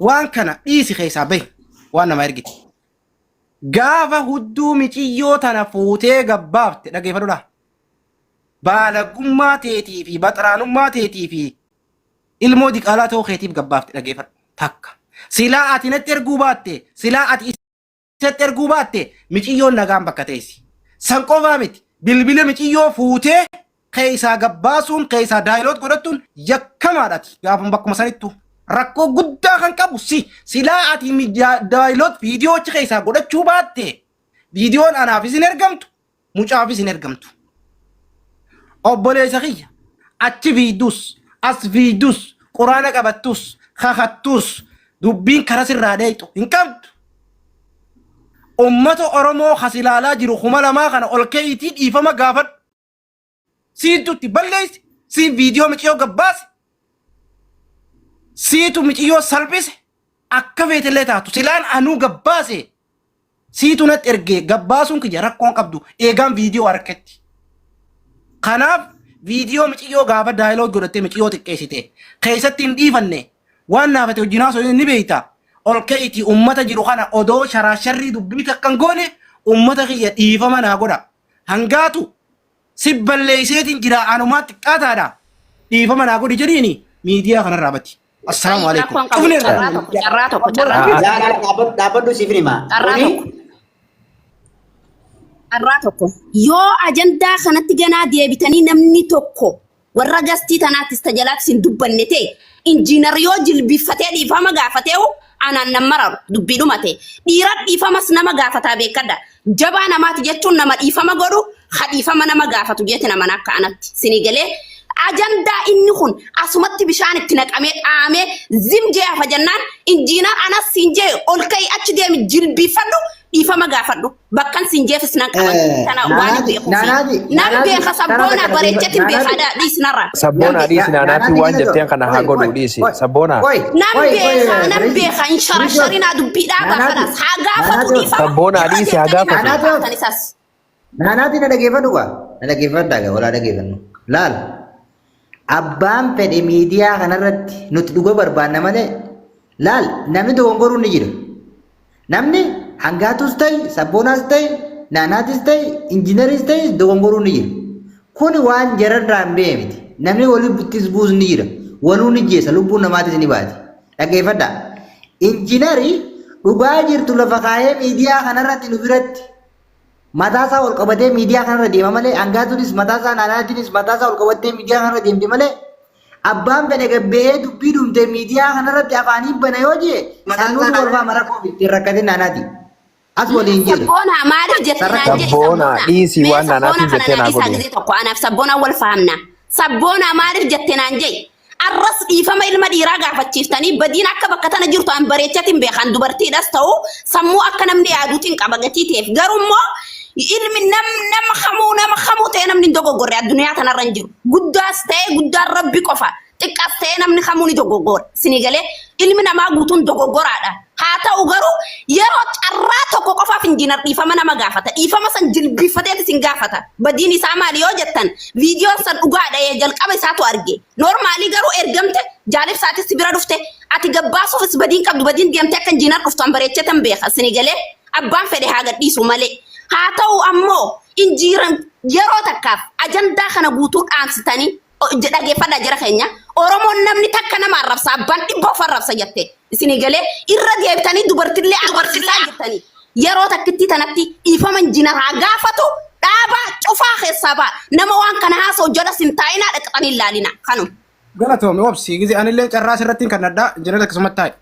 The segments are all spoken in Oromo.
وان كان إيسي خيسا بي وانا ما يرقيت غافا هدو ميشيو تنفوتي قبابت لقي فرولا بالغما تيتي في بطرانما تيتي في المودك ألا تو خيتيب قبابت لقي فر تاك سلاعة نترقوبات سلاعة ترقوبات ميشيو نغام بكتيسي سنقو فامت بالبلا ميشيو فوتي خيسا قباسون خيسا دايلوت قدتون يكمارات غافن بكو مسانيتو rakko guddaa kan qabu silaati daayilot viidiyoo achi keessaa godhachuu baatte viidiyoon anaafis hin ergamtu mucaafis hin ergamtu obboleessa kiyya achi viidus as viidus quraana qabattus kakattus dubbiin karaa sirraa dheeyxu hin qabdu ummata oromoo hasilaalaa jiru kuma lamaa kana ol keeyitii dhiifama gaafadhu siintutti balleessi siin viidiyoo miciyoo gabbaasi siitu miciyoo salphise akka feetillee taatu silaan anuu gabbaase siitu natti ergee gabbaasuun kiyya rakkoon qabdu eegaan viidiyoo harkatti kanaaf viidiyoo miciyoo gaafa daayiloog godhattee miciyoo xiqqeessite keessatti hin dhiifanne waan naafate hojjinaa soo ni beeyta ol keeyitii ummata jiru kana odoo sharaasharrii dubbii takkan goone ummata kiyya dhiifama naa godha hangaatu si balleeyseetiin jira anumaa xiqqaataadha dhiifama naa godhi jedhiini miidiyaa kanarraa batti. السلام عليكم. Arraatoko yoo ajandaa kanatti ganaa deebitanii namni tokko warra gastii tanaattis tajalaatti sin dubbanne ta'e injiinar yoo jilbifatee dhiifama gaafatee anaan nama mararu dubbii dhumate dhiira dhiifamas nama gaafataa beekadha jabaa namaati jechuun nama dhiifama godhu hadhiifama nama gaafatu jeeti nama akka anatti sinii galee ajanda inni kun asumatti bishaan itti naqamee dhaamee zimjee afa jennaan injiinar anas sinjee ol ka'ii achi deemi jilbifadhu dhiifama gaafadhu bakkan sinjeefis nan qaban kana waan beeku nan beeka sabboona bareechatiin beekada dhiisnarra sabboona dhiisnaanaati waan jetteen kana haa godhu dhiisi sabboona nan beeka insharasharina dubbiidhaa gaafadas haa gaafatu dhiifama sabboona dhiisi haa gaafatu naanaati na dhageeffadhaa wala dhageeffannu laal abbaan fedhe miidiyaa kanarratti nuti dhuga barbaanna malee laal namni dogongoruun ni jira namni hangaatus ta'e sabboonaas ta'e naanaatis ta'e injiinaris ta'e dogongoruun ni jira kun waan jararraa hin beekne miti namni walii buttis buus ni jira waluu ni jeessa lubbuun namaatis ni baati dhageeffadhaa injiinarii dhugaa jirtu lafa kaayee miidiyaa kanarratti nu biratti mataasaa ol qabatee miidiyaa kanarra deema malee hangaatunis mataasaa naanaatinis mataasaa ol qabatee miidiyaa kanarra deemti malee abbaan fedhe gabbee dubbii dhumte miidiyaa kanarratti afaanii bana yoo jee sanuutu walfaa mara koofi rakkate naanaati as waliin jedhe sabboona maaliif jettinaan jee sabboona dhiisii waan naanaatiin jettee naa godhu tokko anaaf sabboona wal fahamna sabboona maaliif jettinaan jee arras dhiifama ilma dhiiraa gaafachiiftanii badiin akka bakka tana jirtu an bareechatiin beekan dubartiidhas ta'u sammuu akka namni yaaduutiin qaba gatii ta'eef garummoo ilmi nama xamuu ta'e namni dogoggorre addunyaa tanarra hin jiru guddaas ta'e guddaan rabbi qofa xiqqaas ta'e namni xamuu ni dogoggora sinii galee ilmi namaa guutuun dogoggoraadha haa ta'u garuu yeroo carraa tokko qofaaf injiinar dhiifama nama gaafata dhiifama san jilbifateeti sin gaafata badiin isaa maali yoo jettan viidiyoon san dhugaadha jalqaba isaatu arge noormaalii garuu ergamte jaalibsaatis bira dhufte ati gabbaasuufis badiin qabdu badiin deemte akka injiinar dhuftan bareechatan beeka sinii galee abbaan fedhe haa gadhiisu malee haa ta'u ammoo injiiran yeroo takkaaf ajandaa kana guutuu dhaamsitanii dhageeffadhaa jira keenya oromoon namni takka nama arrabsa abbaan dhibba of arrabsa jette isinii galee irra deebitanii dubartillee agarsiisaa jirtanii yeroo takkitti tanatti dhiifama injiinar haa gaafatu dhaabaa cufaa keessaa ba'a nama waan kana haasa'u jala sin taa'inaa dhaqxanii ilaalina kanum. Galatoome obsi gizi anillee carraa sirrattiin kan addaa injiinar akkasumatti taa'e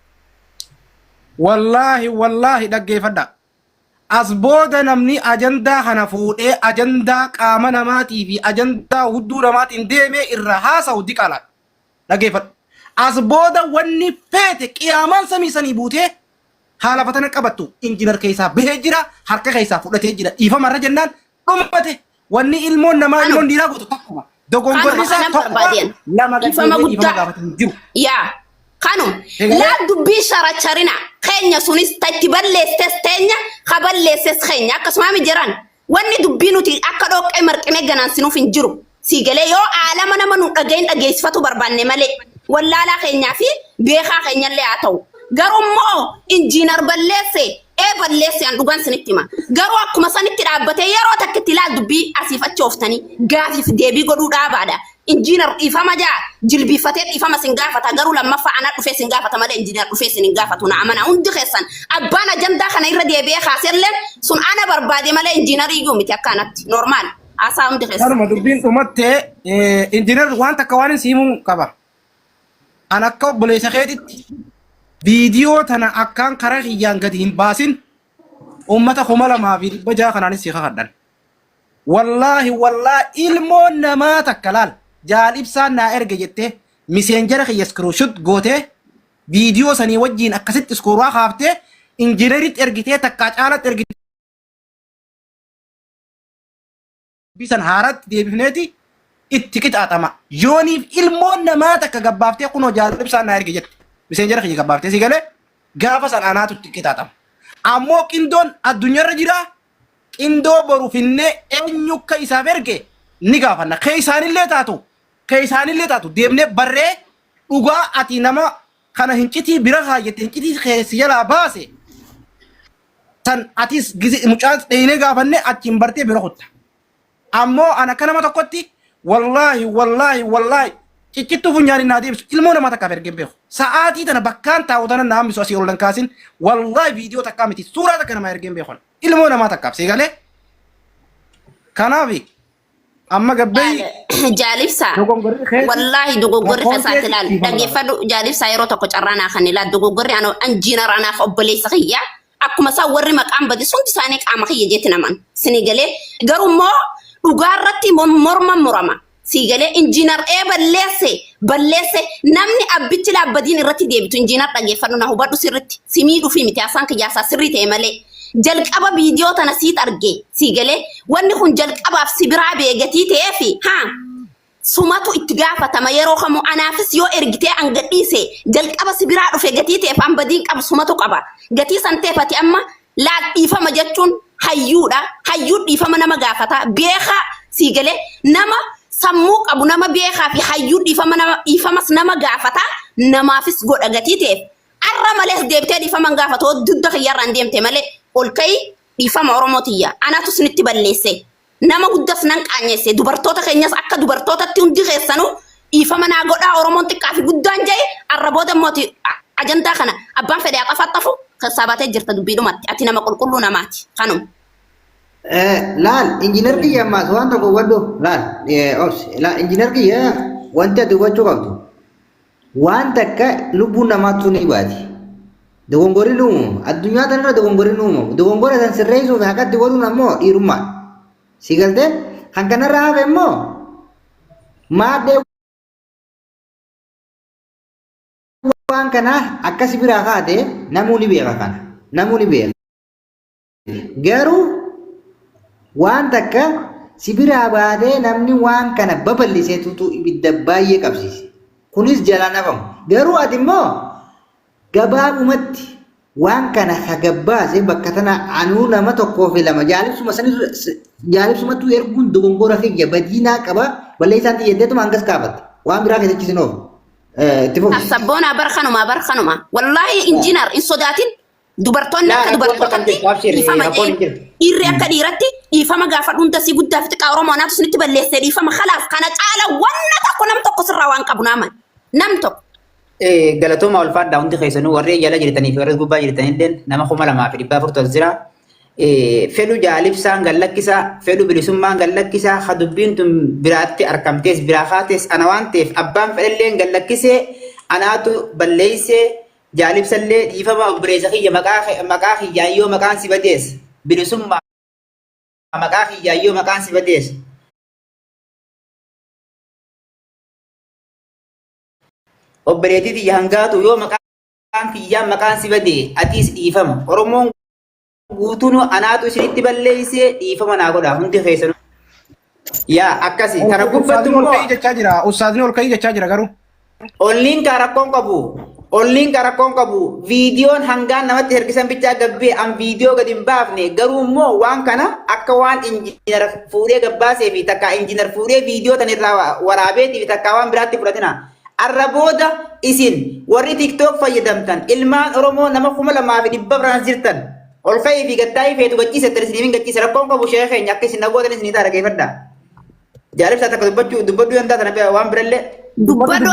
wallaahi dhaggeeffadhaa. Asbooda namni ajandaa kana fuudhee ajandaa qaama namaatii fi ajandaa hudduu namaatiin deemee irra haasa'u diqala dhageeffadhu. Asbooda wanni feete qiyaamaan samii sanii buutee haala fatana qabattu injiinar keessaa bahee jira harka keessaa fudhatee jira dhiifamarra jennaan dhumbate wanni ilmoon namaa ilmoon dhiiraa gootu takkuma dogongorri isaa tokko lama dhiifama gaafatan jiru. Kanum la dubbii sharacharina keenya sunis tatti balleesses teenya ka balleesses keenya akkasuma mi jiran wanni dubbii nuti akka dhoqqee marqinee ganaan sinuuf hin jiru si galee yoo aalama nama nu dhageessifatu barbaanne malee wallaalaa keenyaa fi beekaa keenyallee haa ta'u garummoo injiinar balleesse balleesse an dhugan sinitti hima garuu akkuma sanitti dhaabbatee yeroo takkitti ilaal dubbii asiif achi ooftanii gaafiif deebii godhuu dhaabaadha injiinar dhiifama jaa jilbiifatee dhiifama sin gaafata garuu lammaffaa ana dhufee sin gaafata malee injiinar dhufee sin hin gaafatu na amana hundi keessan abbaan ajandaa kana irra deebi'ee kaasellee sun ana barbaade malee injiinarii iyyuu miti akkanatti normaal asaa hundi keessan. Kanuma dubbiin dhumattee injiinar waan takka waan hin siimuu qaba. An akka obboleessa keetitti viidiyoo tana akkaan karaa kiyyaan gadi hin baasin ummata 2,600 kanaanis si kakadhan. Wallaahi ilmoon namaa takka laal jaalibsaan naa erge jettee miseenjara kiyya iskruushut gootee viidiyoo sanii wajjiin akkasitti iskooraa kaaftee injiineritti ergitee takkaa caalatti ergitee bisan haaratti deebifneeti itti qixaaxama. Yooniif ilmoon namaa takka gabbaaftee kunoo jaalibsaan naa erge jette. Miseenjara kiyya gabbaaftee si galee gaafa san anaatu itti qixaaxama. Ammoo qindoon addunyaarra jira. Qindoo boru finnee eenyu akka isaaf erge ni gaafanna. Kee isaanillee taatu deemnee barree dhugaa ati nama kana hincitii bira kaayyette hincitii keessi jalaa baase tan atis mucaa dheenee gaafannee achiin bartee bira kutta. Ammoo ana akka nama tokkotti wallaahi ciccittuu funyaanii naa deebisu ilmoo namaa takkaaf ergee beeku. Sa'aatii tana bakkaan taa'u tana naa hambisu asii ol kaasin wallaahi viidiyoo takkaa miti suuraa takka namaa ergee beeku. Ilmoo namaa takkaaf si galee. Kanaafi amma gabbee jaalibsaa wallaahi dogoggorri keessaatti ilaal dhaggeeffadhu jaalibsaa yeroo tokko carraanaa kan ilaal dogoggorri injiinar anaaf obboleessa kiyya akkuma isaa warri maqaan bade hundi isaanii qaama kiyya jetti naman sini galee garummoo dhugaarratti morma murama si galee injiinar balleesse namni abbichi laabbadiin irratti deebitu injiinar dhaggeeffadhu na hubadhu sirritti simii dhufii miti asaan kiyyaasaa sirrii ta'e malee. Jalqaba viidiyoo tana siit arge si galee wanni kun jalqabaaf si biraa beegatii ta'ee fi sumatu itti gaafatama yeroo kamuu anaafis yoo ergitee angadhiise jalqaba si biraa dhufe gatii ta'eef hambadiin qabu sumatu qaba gatii san ta'eefati amma laal dhiifama jechuun hayyuudha hayyuu dhiifama nama gaafata beekaa si galee nama sammuu qabu nama beekaa fi hayyuu dhiifamas nama gaafata namaafis godha gatii ta'eef arra malees deebitee dhiifaman gaafatoo dudda kiyyarraan deemte malee. Olkay dhiifama Oromootiya anatu sinitti balleesse nama guddas nan qaanyeesse dubartoota keenyas akka dubartootatti hundi keessanu dhiifama naa godhaa Oromoon xiqqaa fi guddaan jahe arraboota mooti ajandaa kana abbaan fedhe qafaxxafu kasaabatee jirta dubbiidhumatti ati nama qulqulluu namaati kanum. Laal injiinar kiyya ammaas waan tokko waddo laal injiinar kiyya wanti ati hubachuu qabdu waan takka lubbuun namaatu ni baati. Dogongori nuumu addunyaa tanarra dogongori nuumu dogongora san sirreessuuf akkatti godhuun ammoo dhiirummaa si galte kan kanarra hafe immoo maaddee waan kana akkasi biraa kaate namuu ni beeka kana namuu ni beeka garuu waan takka si biraa baatee namni waan kana babal'iseetutu ibidda baay'ee qabsiise kunis jalaan hafamu garuu ati immoo gabaabumatti waan kana hagabbaase bakka tana anuu nama tokkoo fi lama jaalibsumatu erguun dogongora kiyya badiinaa qaba balleessaan xiyyeeddeetuma hangas kaafatte waan biraa keessatti sinoof itti fufu. Sabboonaa barkanuma wallaahi injiinar hin sodaatin dubartoonni akka dubartootatti dhiifama dhiirri akka dhiiratti dhiifama gaafa dhunda si guddaa fi xiqqaa Oromoo naatu sunitti balleessee dhiifama khalaas kana caala wanna tokko nam tokko sirraa waan qabu naaman nam tokko. Galatoomaa ulfaadhaa hundi keessanuu warreen jala jirtanii fi warreen gubbaa jirtanillee nama 2,400 jira. Fedhu jaalibsaan gallakkisaa, fedhu bilisummaan gallakkisaa, ha dubbiin tun biraatti argamtees biraa kaates ana waan ta'eef abbaan fedhallee gallakkisee anaatu balleessee jaalibsallee dhiifama obboleessa kiyya maqaa kiyyaayyoo maqaan si badees bilisummaa maqaa kiyyaayyoo maqaan si badees. Obboleettii xiyya hangaatu yoo maqaan kiyyaa maqaan si badee atiis dhiifama Oromoon guutuun anaatu isinitti balleessee dhiifama naa godha hundi keessanuu. Yaa akkasii kana gubbatti immoo ustaadni ol ka'ii jechaa jira garuu. Olliin karakkoon qabu viidiyoon hangaan namatti hirkisan bichaa gabbee an viidiyoo gadi hin baafne garuu immoo waan kana akka waan injiinar fuudhee gabbaasee fi takka injiinar fuudhee viidiyoo tan irraa waraabeetii fi takka waan biraatti fudhatina. arrabooda isin warri tiktok fayyadamtan ilmaan oromoo nama 2,200 jirtan ol ka'ii fi gattaa'ii feetu gachiisa tirsiiniin gachiisa rakkoon qabu shee keenya akka isin nagootan isin ta'a dhageeffadha. Jaalibsaa takka dubbaduu yan taatan waan birallee. Dubbadhu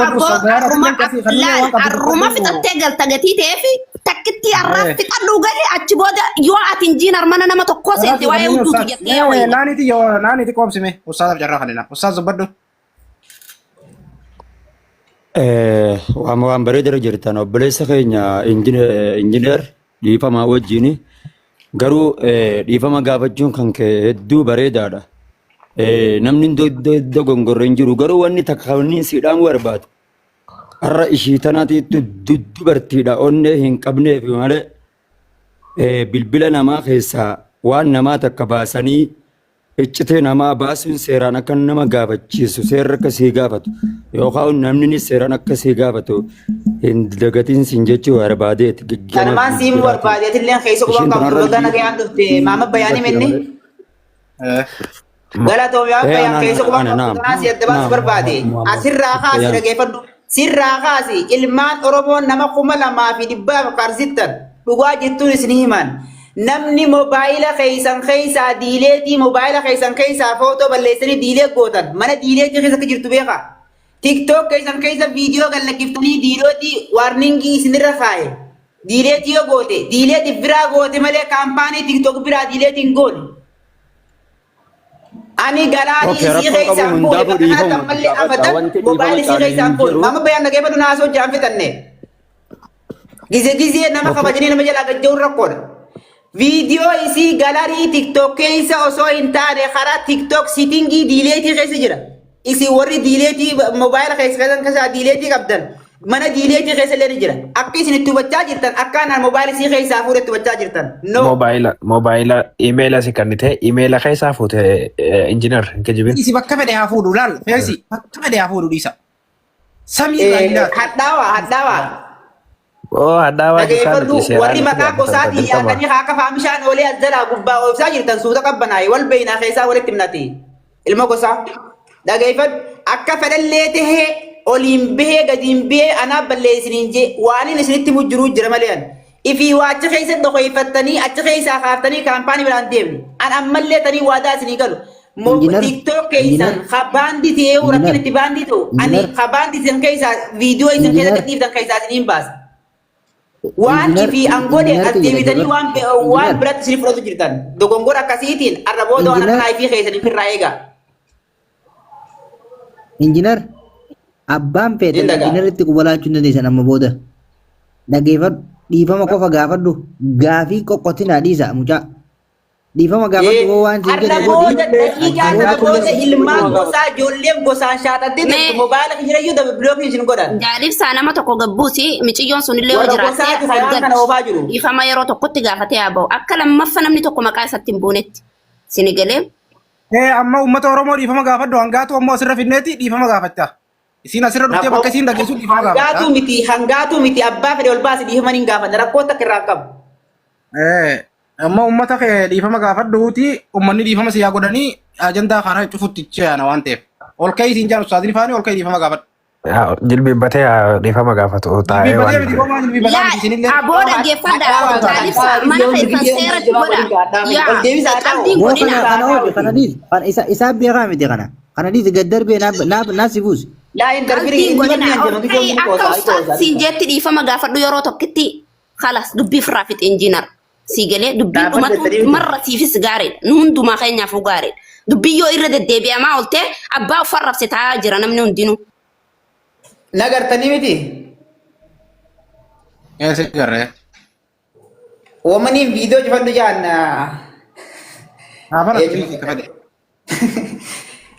arruma fixattee galta gatii ta'eefi takkitti arraa fixadhu gale achi booda yoo ati injiinar mana nama tokkoo seente waa'ee huduutu jettee wayii. Naaniti qoobsime ustaasaaf jarraa kanina ustaas dubbadhu. Waan bareedara jirtan obboleessa keenya injiinar dhiifamaa wajjin garuu dhiifama gaafachuun kan kee hedduu bareedaadha. Namni dogongorre hin jiru garuu wanni takka wanni siidhaan barbaadu har'a ishii tanaatiitti dubartiidha onnee hin qabneef malee bilbila namaa keessaa waan namaa takka baasanii iccitee namaa baasuun seeraan akka nama gaafachiisu seerri akka sii gaafatu yookaan namni seeraan akka sii gaafatu hin dagatiin siin jechuu barbaadeeti. Kalmaan siin barbaadeeti illee keessa qubaan qabu gana ga'aan dhufte maama bayaanii menne. Galatoomyaa bayaan keessa qubaan qabu kanaa si adda baasu barbaade asirraa kaasi dhageeffadhu sirraa kaasi ilmaan oromoo nama 2,200 qarsittan dhugaa jettuun isin himan. Namni mobaayila keessan keessaa diileetii mobaayila keessan keessaa footoo balleessanii diilee gootan mana diileetii keessa akka jirtu beeka. TikTok keessan keessa viidiyoo gallakiftanii diilootii waarningii isinirra kaaye. Diileetii yoo goote diileetii biraa goote malee kaampaanii TikTok biraa diileetiin goone. Ani galaanii isii keessaan fuudhe bakka kanatti ammallee abadan mobaayila isii keessaan fuudhe. Mama bayaan dhageeffadhu naasoo jaan fitanne. Gizee nama kabajanii nama jalaa gajja'uun rakkoodha. Video isi galarii TikTok keessa osoo hin taane karaa TikTok settingii diileetii keessa jira. Isi warri diileetii mobaayila keessa diileetii qabdan mana diileetii keessa illee jira. Akka isin itti hubachaa jirtan akkanaan mobaayila isii keessaa fuudhe itti hubachaa jirtan. Mobaayila imeela si kan ta'e imeela keessaa fuute injiinar Kijibin. Isi bakka fedhe haa fuudhu laal feesi bakka fedhe haa fuudhu dhiisa. Samii irraa ilaala. Hadhaawaa. Hadhaawaa dhageeffadhu warri maqaa gosaatii yaadanii haa kafaa bishaan oolee jalaa gubbaa oofsaa jirtan suuta qabbanaa'e wal beeynaa keessaa walitti himnati ilma gosaa dhageeffadhu akka fedhallee tahee oliin bahee gadiin bahee anaa balleessiniin jee waan inni isinitti mujjiruu jira malee ifii waa achi keessa dhokoyfattanii achi keessaa kaaftanii kaampaanii biraan deemne an ammallee tanii waadaa isinii galu. TikTok keessan habaandi ta'ee rakkin itti baandi ta'u ani habaandi isin keessaa viidiyoo isin keessa gadhiiftan keessaa isiniin baasa. Waan ifi angode deebitanii waan biratti isin fudhatu jirtan dogongora akkasiitiin arrabooda waan akkanaa ifi keessan ifirraa eegaa. Injiinar abbaan fedhe injiinaritti qubalaachuu hin dandeessan amma booda dhageeffadhu dhiifama qofa gaafadhu gaafii qoqqotinaa dhiisa mucaa. Dhiifama gaafadhu waan siin jedhe godhi. Arrabooda ilmaan gosaa ijoolleen gosaan shaatattee mobaayila kijirayyuu bilookiin isin godhan. Jaalibsaa nama tokko gabbuusi miciyyoon sunillee hoo jiraatee dhiifama yeroo tokkotti gaafatee haa ba'u akka lammaffaa namni tokko maqaa isatti hin buunetti sinigalee. Amma uummata Oromoo dhiifama gaafadhu hangaatu ammoo asirra fidneeti dhiifama gaafatta. Isin asirra dhuftee bakka isin dhageessu dhiifama gaafata. Hangaatu miti abbaa fedhe ol baasi dhiifama hin gaafata rakkoo takka irraa qabu. Amma uummata kee dhiifama gaafadhuuti uummanni dhiifama siyaa godhanii ajandaa kana cufutti ce'ana waan ta'eef. Ol ka'ii siin jaan ustaatiin faani ol ka'ii dhiifama gaafadhu. Jilbiibbatee dhiifama gaafatu taa'ee waan. Aboo dhaggeeffadha jaalibsaa mana keessan seeratti godha. Qabdiin godhina. Isaa beekaa miti kana. Kana dhiisi gad darbee naaf si buusi. Qabdiin godhina akka ustaatiin jetti dhiifama gaafadhu yeroo tokkitti halas dubbiif raafite injiinar. Sigalee dubbiin dhumatu marra siifis gaariidha. Nu hundumaa keenyaafuu gaariidha. Dubbii yoo irra deddeebi'amaa oolte abbaa uffarra rabse taa'aa jira namni hundinuu. Nagartanii miti? Eessa garree? Oomaniin viidiyoo cufadhu jaan.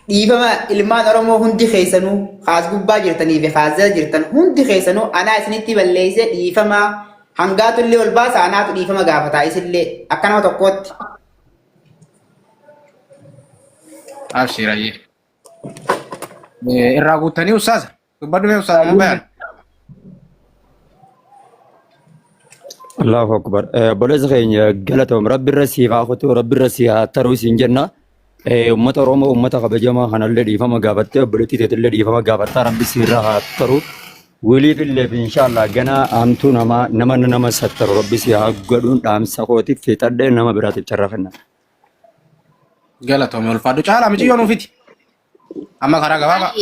Dhiifama ilmaan Oromoo hundi keessanuu haas gubbaa jirtanii fi haasjala jirtan hundi keessanuu anaa isinitti balleesse dhiifama. Hangaatu illee ol baasa anaatu dhiifama gaafataa isillee akka nama tokkootti. Abshirayyee. Irraa guuttanii ustaasa. Dubbadhu mee ustaasa mun bayan. Allahu akbar. Obboleessa keenya galatoom rabbi irra siif haa kutu rabbi irra siif haa taruu isin jenna. ummata Oromoo ummata kabajamaa kanallee dhiifama gaafattee obboleettii teetillee dhiifama gaafattaa rabbi siirraa haa taru. Wiliif illee inshallah ganaa amtuu nama sattaru rabbi si haa godhuun dhaamsa kootiif fixadhee nama biraatiif carraa kenna. Galatoome ulfaadhu caalaa miciyoo nuufiti. Amma karaa gabaabaa.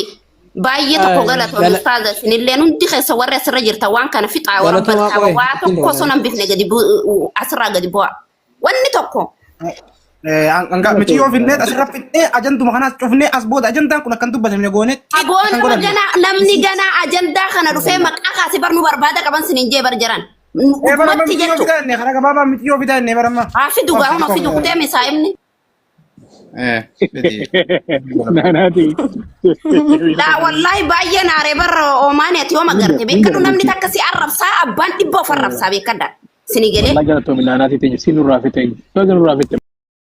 Baay'ee tokko galatoome ustaaza isinillee hundi keessa warri asirra jirta waan kana fixaa waan barqaba waa tokko osoo nan bifne gadi asirraa gadi bu'a. Wanni tokko. Anga miciyoo finnee asirra finnee ajanduma kanaas cufnee as booda ajandaan kun akkan dubbatamne goone. Aboon namni ganaa ajandaa kana dhufee maqaa kaasee barnu barbaada qaban sinin jee barjaran. Matti jettu. Karaa gabaabaa miciyoo fidaa barama. Hafi dugaa huma fi dugutee misaa'imni. لا والله باين عري برا أوماني أتيوم أقرت بيكدو نمني تكسي الرفسا أبان إبو في الرفسا بيكدا سنيجري. ما جرت من أنا تيجي سينو رافي تيجي.